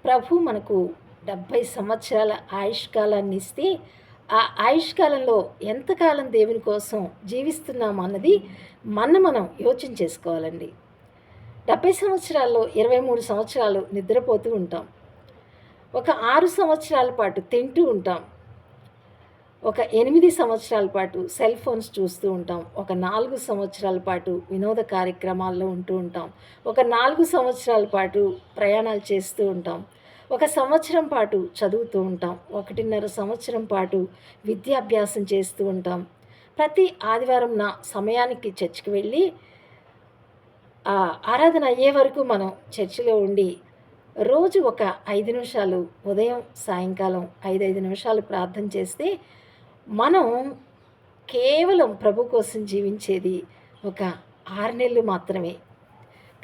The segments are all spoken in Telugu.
ప్రభు మనకు 70 సంవత్సరాల ఆయుష్కాలాన్ని ఇస్తే, ఆ ఆయుష్కాలంలో ఎంతకాలం దేవుని కోసం జీవిస్తున్నాం అన్నది మనం యోచన చేసుకోవాలండి. 70 సంవత్సరాల్లో 23 సంవత్సరాలు నిద్రపోతూ ఉంటాం. ఒక 6 సంవత్సరాల పాటు తింటూ ఉంటాం. ఒక 8 సంవత్సరాల పాటు సెల్ ఫోన్స్ చూస్తూ ఉంటాం. ఒక 4 సంవత్సరాల పాటు వినోద కార్యక్రమాల్లో ఉంటూ ఉంటాం. ఒక 4 సంవత్సరాల పాటు ప్రయాణాలు చేస్తూ ఉంటాం. ఒక సంవత్సరం పాటు చదువుతూ ఉంటాం. 1.5 సంవత్సరం పాటు విద్యాభ్యాసం చేస్తూ ఉంటాం. ప్రతి ఆదివారం సమయానికి చర్చికి వెళ్ళి ఆరాధన అయ్యే వరకు మనం చర్చిలో ఉండి రోజు ఒక 5 నిమిషాలు ఉదయం, సాయంకాలం 5 నిమిషాలు ప్రార్థన చేస్తే మనం కేవలం ప్రభు కోసం జీవించేది ఒక 6 నెలలు మాత్రమే.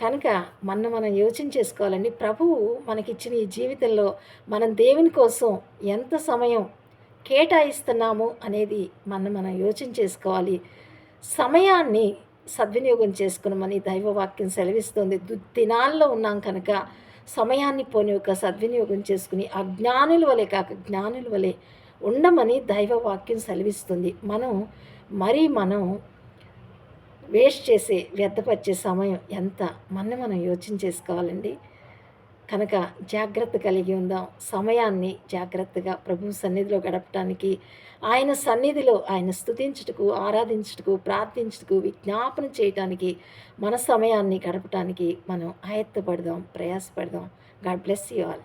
కనుక మనం యోచన చేసుకోవాలండి. ప్రభువు మనకిచ్చిన ఈ జీవితంలో మనం దేవుని కోసం ఎంత సమయం కేటాయిస్తున్నాము అనేది మనం యోచన చేసుకోవాలి. సమయాన్ని సద్వినియోగం చేసుకునమని దైవవాక్యం సెలవిస్తుంది. దినాల్లో ఉన్నాం కనుక సమయాన్ని పోని ఒక సద్వినియోగం చేసుకుని అజ్ఞానుల వలె కాక జ్ఞానుల వలె ఉండమని దైవవాక్యం సెలవిస్తుంది. మనం వేస్ట్ చేసే వ్యర్థపరిచే సమయం ఎంత మనం యోచన చేసుకోవాలండి. కనుక జాగ్రత్త కలిగి ఉందాం. సమయాన్ని జాగ్రత్తగా ప్రభు సన్నిధిలో గడపటానికి, ఆయన సన్నిధిలో ఆయన స్తుతించుటకు, ఆరాధించుటకు, ప్రార్థించుటకు, విజ్ఞాపన చేయటానికి, మన సమయాన్ని గడపటానికి మనం ఆయత్తపడదాం, ప్రయాసపడదాం. God bless you all.